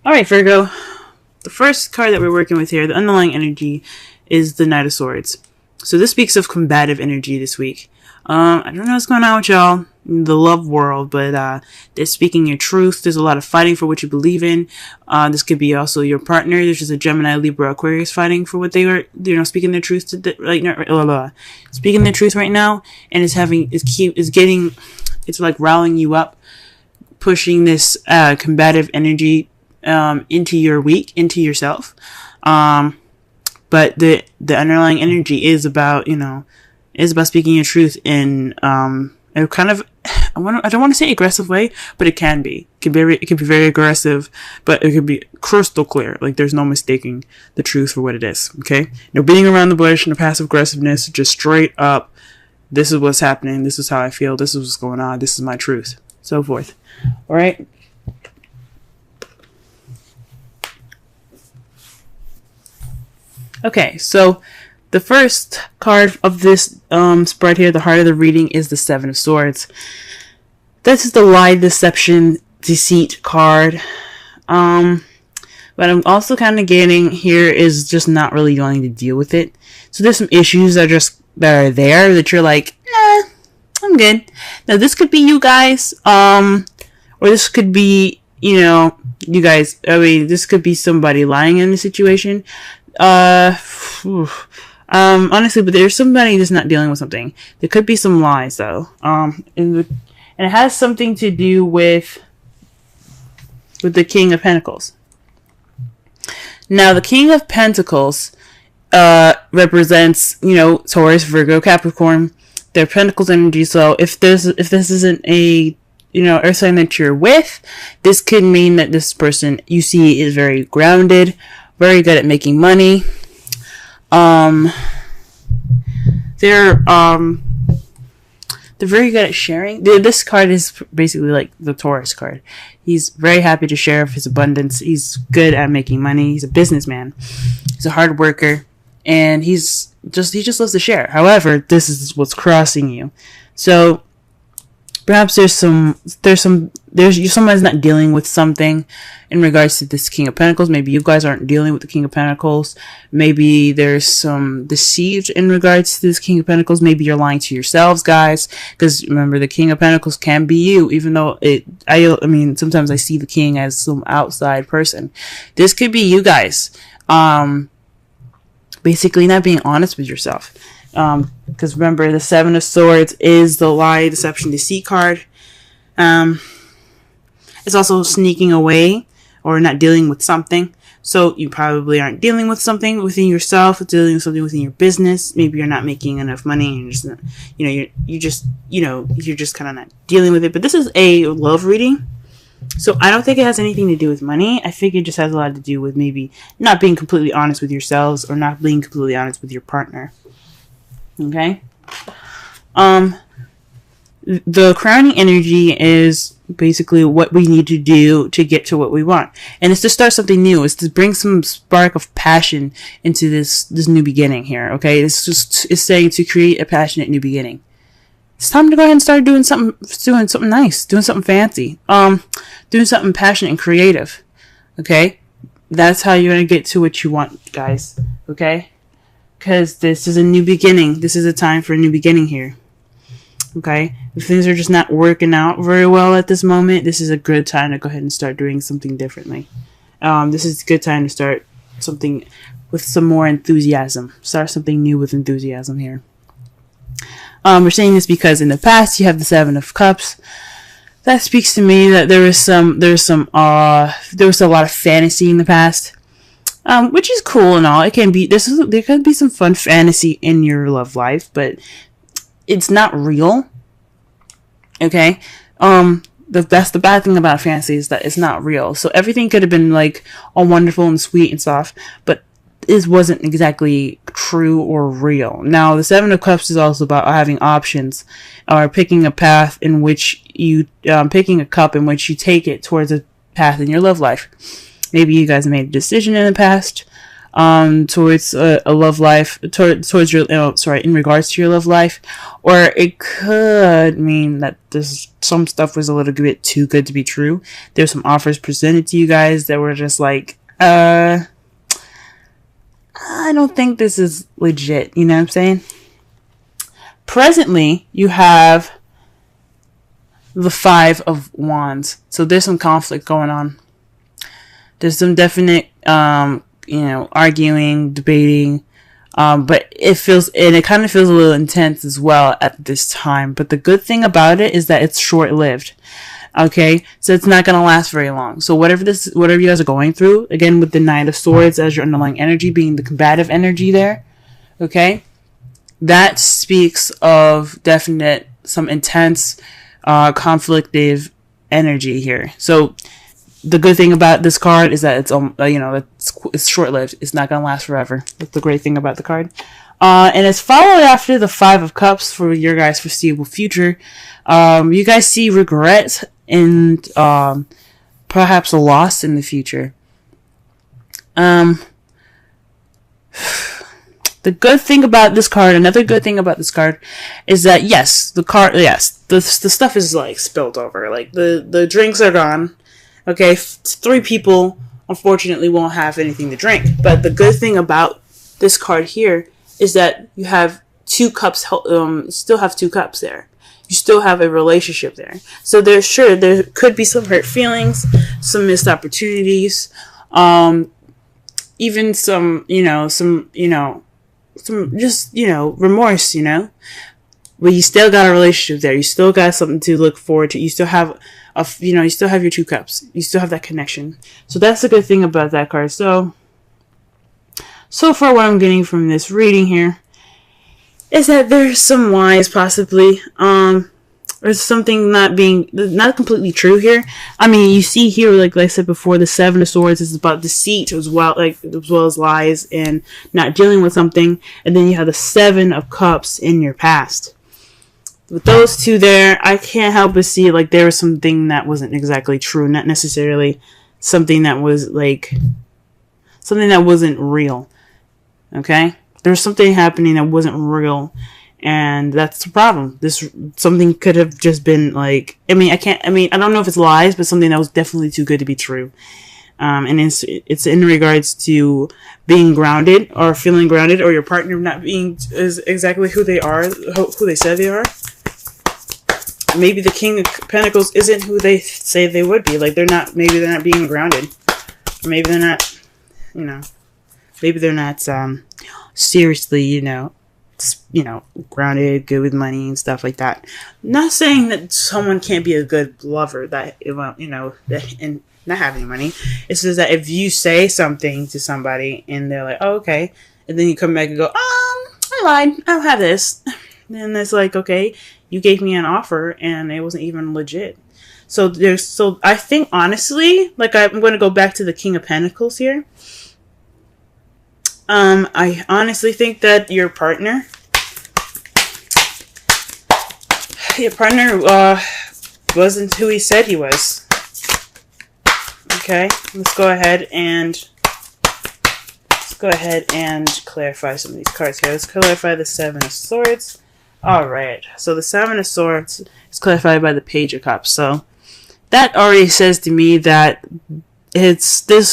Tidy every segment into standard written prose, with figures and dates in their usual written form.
All right, Virgo. The first card that we're working with here, the underlying energy, is the Knight of Swords. So this speaks of combative energy this week. I don't know what's going on with y'all in the love world, but they're speaking your truth. There's a lot of fighting for what you believe in. This could be also your partner. There's just a Gemini, Libra, Aquarius fighting for what they are, speaking their truth to speaking their truth right now, and it's like rallying you up, pushing this combative energy into your week, into yourself. But the underlying energy is about, speaking your truth in a kind of, I don't want to say aggressive way, but it can be. It can be very aggressive, but it could be crystal clear. Like there's no mistaking the truth for what it is. Okay, no beating around the bush, no passive aggressiveness. Just straight up, this is what's happening. This is how I feel. This is what's going on. This is my truth. So forth. All right. Okay, so the first card of this spread here, the heart of the reading, is the Seven of Swords. This is the lie, deception, deceit card. But I'm also kind of getting here is just not really wanting to deal with it. So there's some issues that are there that you're like, nah, I'm good. Now this could be you guys, or this could be, you guys. I mean, this could be somebody lying in the situation. Honestly, but there's somebody that's not dealing with something. There could be some lies though. And it has something to do with the King of Pentacles. Now, the King of Pentacles, represents, Taurus, Virgo, Capricorn. Their Pentacles energy. So if this isn't a, earth sign that you're with, this could mean that this person you see is very grounded, very good at making money. They're very good at sharing. This card is basically like the Taurus card. He's very happy to share of his abundance. He's good at making money. He's a businessman. He's a hard worker, and he just loves to share. However, this is what's crossing you. So perhaps someone's not dealing with something in regards to this King of Pentacles. Maybe you guys aren't dealing with the King of Pentacles. Maybe there's some deceit in regards to this King of Pentacles. Maybe you're lying to yourselves, guys. Because remember, the King of Pentacles can be you, even though sometimes I see the King as some outside person. This could be you guys. Basically not being honest with yourself. Because remember, the Seven of Swords is the lie, deception, deceit card. It's also sneaking away or not dealing with something. So you probably aren't dealing with something within yourself, dealing with something within your business. Maybe you're not making enough money and you're just not, you're just kind of not dealing with it. But this is a love reading. So I don't think it has anything to do with money. I think it just has a lot to do with maybe not being completely honest with yourselves or not being completely honest with your partner. Okay. The crowning energy is basically what we need to do to get to what we want. And it's to start something new. It's to bring some spark of passion into this new beginning here. Okay. It's saying to create a passionate new beginning. It's time to go ahead and start doing something nice, doing something fancy, doing something passionate and creative. Okay. That's how you're going to get to what you want, guys. Okay. Because this is a new beginning. This is a time for a new beginning here. Okay? If things are just not working out very well at this moment, this is a good time to go ahead and start doing something differently. This is a good time to start something with some more enthusiasm. Start something new with enthusiasm here. We're saying this because in the past you have the Seven of Cups. That speaks to me that there was a lot of fantasy in the past. Which is cool and all. It can be, there could be some fun fantasy in your love life, but it's not real. Okay? That's the bad thing about fantasy is that it's not real. So everything could have been like all wonderful and sweet and soft, but it wasn't exactly true or real. Now, the Seven of Cups is also about having options or picking a path in which picking a cup in which you take it towards a path in your love life. Maybe you guys made a decision in the past, towards a love life, towards your, in regards to your love life, or it could mean that some stuff was a little bit too good to be true. There's some offers presented to you guys that were just like, I don't think this is legit. You know what I'm saying? Presently, you have the Five of Wands. So there's some conflict going on. There's some definite, arguing, debating, but it kind of feels a little intense as well at this time. But the good thing about it is that it's short-lived. Okay, so it's not going to last very long. So whatever you guys are going through, again, with the Knight of Swords as your underlying energy being the combative energy there, okay, that speaks of definite, some intense, conflictive energy here. So the good thing about this card is that it's short-lived. It's not going to last forever. That's the great thing about the card. And it's followed after the Five of Cups for your guys' foreseeable future. You guys see regret and perhaps a loss in the future. The good thing about this card, another good thing about this card, is that the stuff is like spilled over. Like the drinks are gone. Okay, 3 people unfortunately won't have anything to drink. But the good thing about this card here is that you have 2 cups. Still have 2 cups there. You still have a relationship there. So there could be some hurt feelings, some missed opportunities, even some remorse, but you still got a relationship there. You still got something to look forward to. You still have you still have your 2 cups. You still have that connection. So that's the good thing about that card. So far what I'm getting from this reading here is that there's some lies possibly. There's something not completely true here. I mean, you see here, like I said before, the Seven of Swords is about deceit as well as lies and not dealing with something. And then you have the Seven of Cups in your past. With those 2 there, I can't help but see like there was something that wasn't exactly true, not necessarily something that was something that wasn't real. Okay? There's something happening that wasn't real. And that's the problem. Something could have just been I don't know if it's lies, but something that was definitely too good to be true. And it's in regards to being grounded or feeling grounded, or your partner not being is exactly who they are, who they say they are. Maybe the King of Pentacles isn't who they say they would be. Like maybe they're not being grounded. Or maybe they're not, maybe they're not, seriously, grounded, good with money and stuff like that. Not saying that someone can't be a good lover and not have any money. It's just that if you say something to somebody and they're like, oh, okay, and then you come back and go, I lied, I don't have this. Then it's like, okay, you gave me an offer and it wasn't even legit. So I think honestly, like I'm going to go back to the King of Pentacles here. I honestly think that your partner wasn't who he said he was. Okay, let's go ahead and clarify some of these cards here. Let's clarify the Seven of Swords. Alright, so the Seven of Swords is clarified by the Page of Cups. So that already says to me that it's this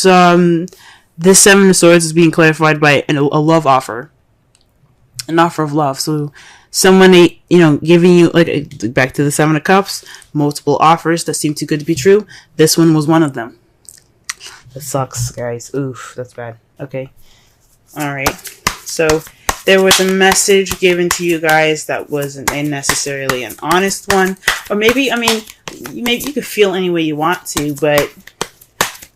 Seven of Swords is being clarified by a love offer. An offer of love. So someone, giving you, back to the Seven of Cups, multiple offers that seem too good to be true. This one was one of them. That sucks, guys. Oof, that's bad. Okay. Alright. So there was a message given to you guys that wasn't necessarily an honest one. Or maybe you could feel any way you want to, but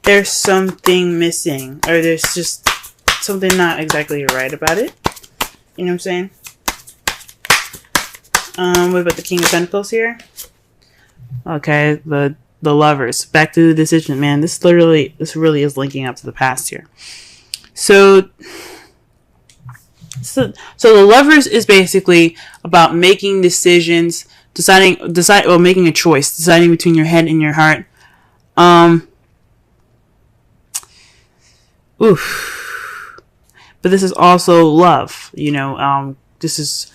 there's something missing. Or there's just something not exactly right about it. You know what I'm saying? What about the King of Pentacles here? Okay, the Lovers. Back to the decision, man. This really is linking up to the past here. So the Lovers is basically about making decisions, making a choice, deciding between your head and your heart. oof. But this is also love, you know. This is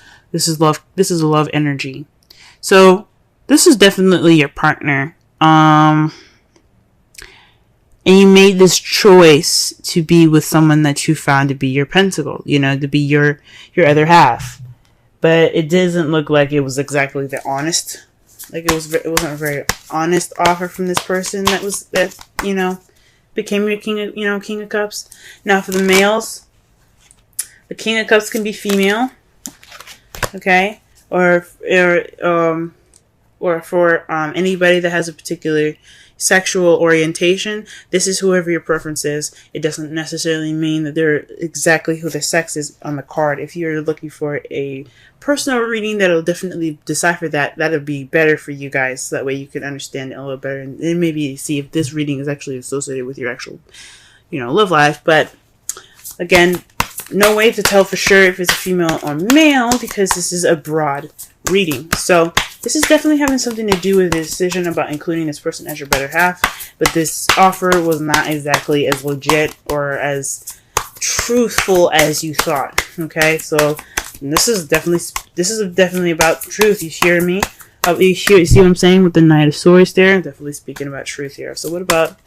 love. This is a love energy. So this is definitely your partner. And you made this choice to be with someone that you found to be your pentacle, you know, to be your other half. But it doesn't look like it was exactly the honest. Like it wasn't a very honest offer from this person that you know, became your King of Cups. Now for the males, the King of Cups can be female, okay, or for anybody that has a particular sexual orientation. This is whoever your preference is. It doesn't necessarily mean that they're exactly who the sex is on the card. If you're looking for a personal reading that'll definitely decipher that, that'll be better for you guys. So that way you can understand it a little better and maybe see if this reading is actually associated with your actual, you know, love life. But again, no way to tell for sure if it's a female or male because this is a broad reading. So this is definitely having something to do with the decision about including this person as your better half. But this offer was not exactly as legit or as truthful as you thought. Okay, so this is definitely about truth. You hear me? You see what I'm saying with the Knight of Swords there? I'm definitely speaking about truth here. So what about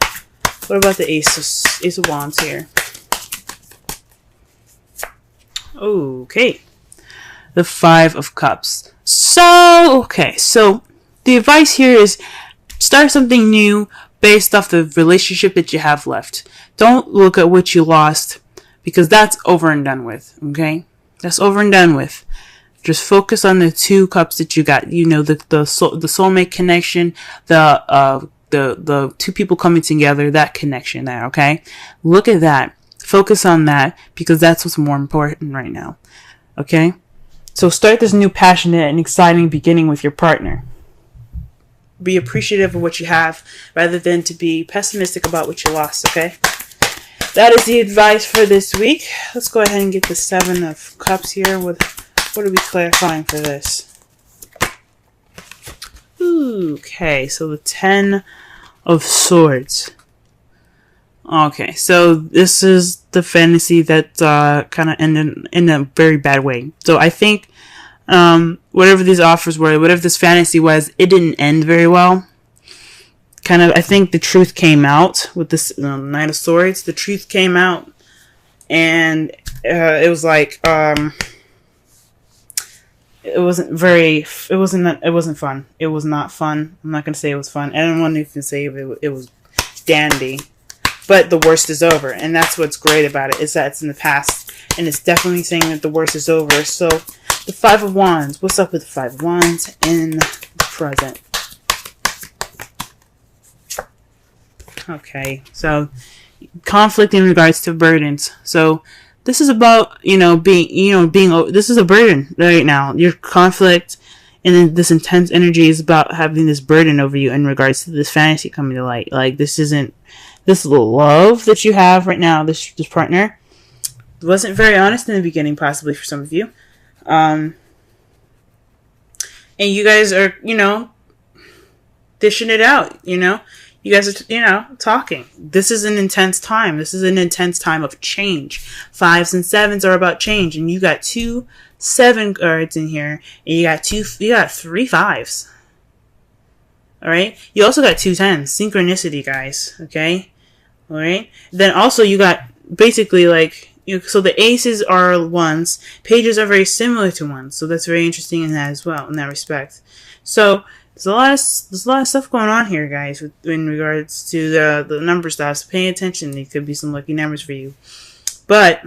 the Ace of Wands here? Okay, the Five of Cups. So the advice here is start something new based off the relationship that you have left. Don't look at what you lost because that's over and done with. Okay, that's over and done with. Just focus on the two cups that you got. You know, the soulmate connection, the two people coming together, that connection there. Okay, look at that. Focus on that because that's what's more important right now. Okay. So start this new passionate and exciting beginning with your partner. Be appreciative of what you have rather than to be pessimistic about what you lost, okay? That is the advice for this week. Let's go ahead and get the Seven of Cups here. What are we clarifying for this? Okay, so the Ten of Swords. Okay, so this is the fantasy that kind of ended in a very bad way. So I think whatever these offers were, whatever this fantasy was, it didn't end very well. I think the truth came out with this Knight of Swords. The truth came out, and it was like it wasn't fun. It was not fun. I'm not gonna say it was fun. I don't want to even say it was dandy. But the worst is over, and that's what's great about it, is that it's in the past, and it's definitely saying that the worst is over. So, the Five of Wands. What's up with the Five of Wands in the present? Okay, so conflict in regards to burdens. So, this is about, this is a burden right now. Your conflict and then this intense energy is about having this burden over you in regards to this fantasy coming to light. Like, this love that you have right now, this partner, wasn't very honest in the beginning, possibly for some of you. And you guys are, dishing it out, You guys are, talking. This is an intense time. This is an intense time of change. 5s and 7s are about change. And you got 2 7 cards in here. And you got 3 5s. Alright? You also got 2 10s. Synchronicity, guys. Okay? Alright? Then also you got basically so the aces are 1s. Pages are very similar to 1s. So that's very interesting in that as well, in that respect. So there's a lot of stuff going on here, guys, in regards to the number stuff. So pay attention. It could be some lucky numbers for you. But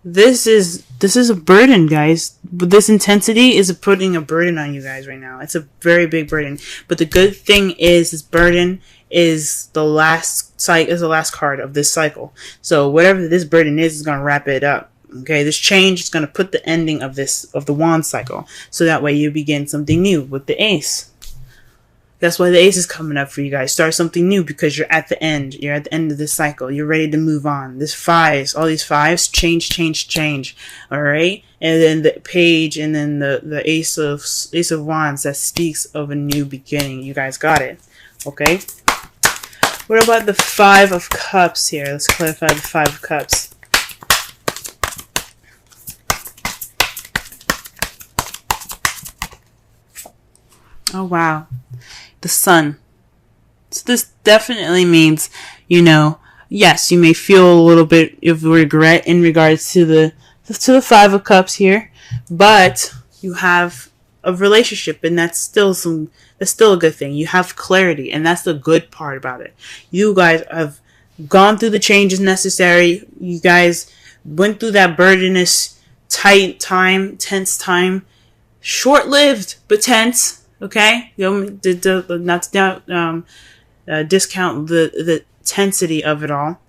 this is a burden, guys. But this intensity is putting a burden on you guys right now. It's a very big burden. But the good thing is, this burden is the last card of this cycle. So whatever this burden is going to wrap it up. Okay, this change is going to put the ending of the wand cycle. So that way you begin something new with the ace. That's why the ace is coming up for you guys. Start something new because you're at the end. You're at the end of this cycle. You're ready to move on. This 5s, all these 5s, change. Alright? And then the page and then the ace of wands that speaks of a new beginning. You guys got it. Okay? What about the Five of Cups here? Let's clarify the Five of Cups. Oh, wow. The Sun. So this definitely means, you know, yes, you may feel a little bit of regret in regards to the Five of Cups here, but you have a relationship, and that's still a good thing. You have clarity, and that's the good part about it. You guys have gone through the changes necessary. You guys went through that burdenous, tight time, tense time, short-lived but tense. Okay, not to discount the tensity of it all,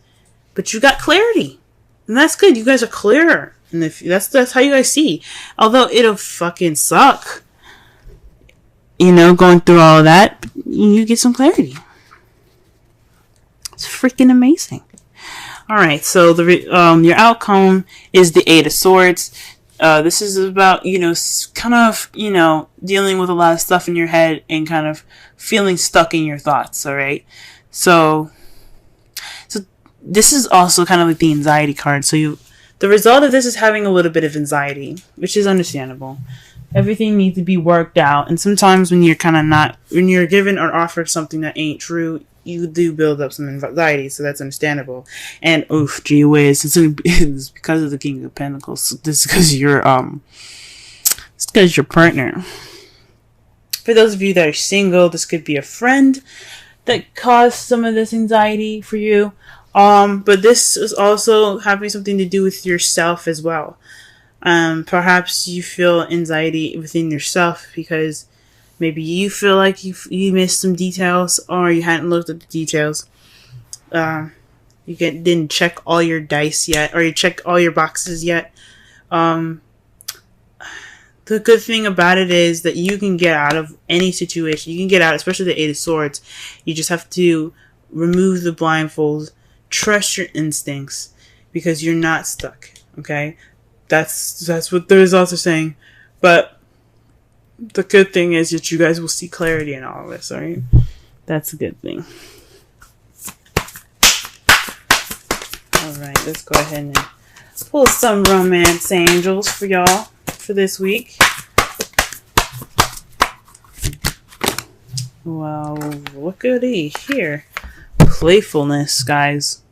but you got clarity, and that's good. You guys are clearer, and if that's how you guys see. Although it'll fucking suck, you know, going through all of that, you get some clarity. It's freaking amazing. All right, so your outcome is the Eight of Swords. This is about, you know, kind of, you know, dealing with a lot of stuff in your head and kind of feeling stuck in your thoughts, all right? So this is also kind of like the anxiety card. So the result of this is having a little bit of anxiety, which is understandable. Everything needs to be worked out. And sometimes when you're given or offered something that ain't true, you do build up some anxiety, so that's understandable. And gee whiz, it's because of the King of Pentacles. This is because your partner. For those of you that are single, this could be a friend that caused some of this anxiety for you. But this is also having something to do with yourself as well. Perhaps you feel anxiety within yourself because maybe you feel like you missed some details, or you hadn't looked at the details. Didn't check all your dice yet, or you checked all your boxes yet. The good thing about it is that you can get out of any situation. You can get out, especially the Eight of Swords. You just have to remove the blindfolds, trust your instincts, because you're not stuck. Okay, that's what the results are saying. But the good thing is that you guys will see clarity in all of this, alright? That's a good thing. Alright, let's go ahead and pull some romance angels for y'all for this week. Well, what could he hear? Playfulness, guys.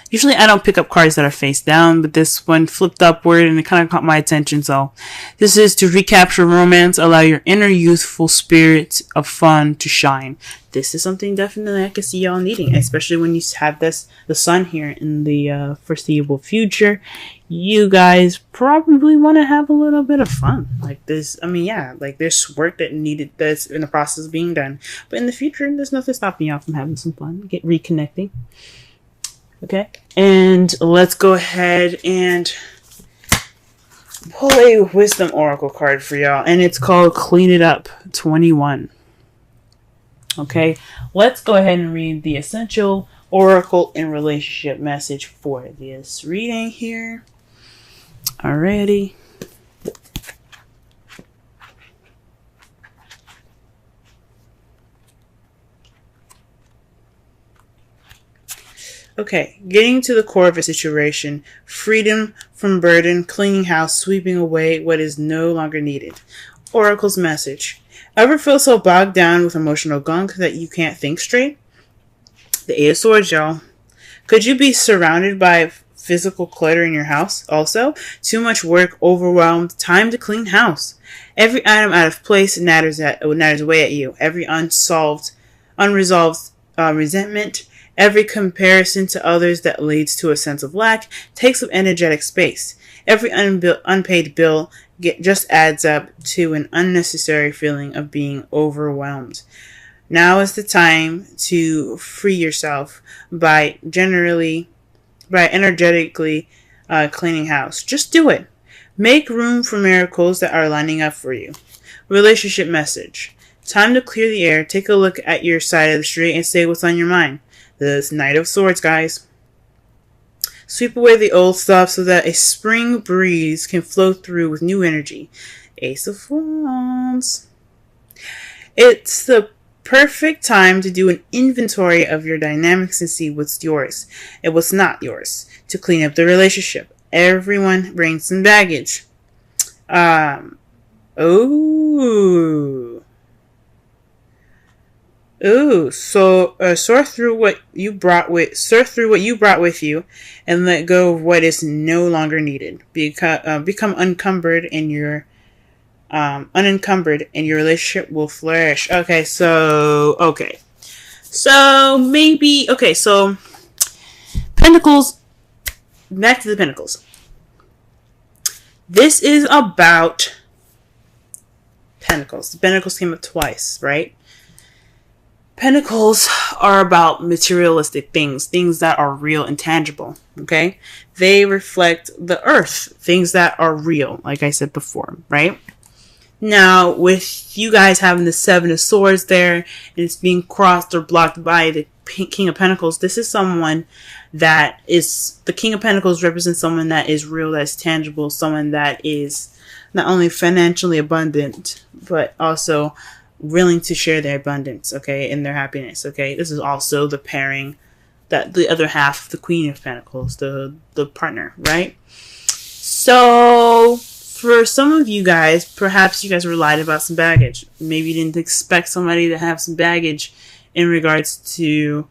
Usually I don't pick up cards that are face down, but this one flipped upward and it kind of caught my attention. So this is to recapture romance, allow your inner youthful spirit of fun to shine. This is something definitely I can see y'all needing, especially when you have the sun here in the foreseeable future. You guys probably want to have a little bit of fun. Like this, I mean, yeah, like there's work that's in the process of being done. But in the future, there's nothing stopping y'all from having some fun, reconnecting. Okay, and let's go ahead and pull a Wisdom Oracle card for y'all, and it's called Clean It Up 21. Okay, let's go ahead and read the Essential Oracle and Relationship message for this reading here. Alrighty. Okay, getting to the core of a situation, freedom from burden, cleaning house, sweeping away what is no longer needed. Oracle's message. Ever feel so bogged down with emotional gunk that you can't think straight? The Eight of Swords, y'all. Could you be surrounded by physical clutter in your house? Also, too much work, overwhelmed, time to clean house. Every item out of place natters away at you. Every unresolved resentment, every comparison to others that leads to a sense of lack takes up energetic space. Every unpaid bill just adds up to an unnecessary feeling of being overwhelmed. Now is the time to free yourself by energetically cleaning house. Just do it. Make room for miracles that are lining up for you. Relationship message. Time to clear the air. Take a look at your side of the street and say what's on your mind. This Knight of Swords, guys. Sweep away the old stuff so that a spring breeze can flow through with new energy. Ace of Wands. It's the perfect time to do an inventory of your dynamics and see what's yours and what's not yours to clean up the relationship. Everyone brings some baggage. So sort through what you brought with you, and let go of what is no longer needed. Become unencumbered, and your relationship will flourish. So Pentacles. Back to the Pentacles. This is about Pentacles. The Pentacles came up twice, right? Pentacles are about materialistic things that are real and tangible, okay? They reflect the earth, things that are real, like I said before, right? Now, with you guys having the Seven of Swords there, and it's being crossed or blocked by the King of Pentacles, this is someone that is, the King of Pentacles represents someone that is real, that's tangible, someone that is not only financially abundant, but also willing to share their abundance, okay, and their happiness, okay? This is also the pairing that the other half, the Queen of Pentacles, the partner, right? So, for some of you guys, perhaps you guys were lied about some baggage. Maybe you didn't expect somebody to have some baggage in regards to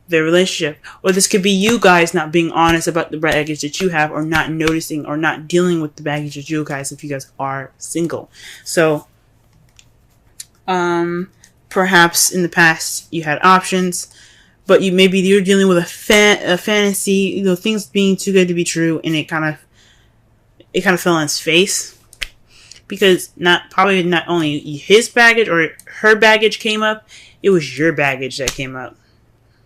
their relationship. Or this could be you guys not being honest about the baggage that you have, or not noticing or not dealing with the baggage that you guys, if you guys are single. So, perhaps in the past you had options, but you're dealing with a fantasy, things being too good to be true, and it kind of fell on its face, because not only his baggage or her baggage came up, it was your baggage that came up.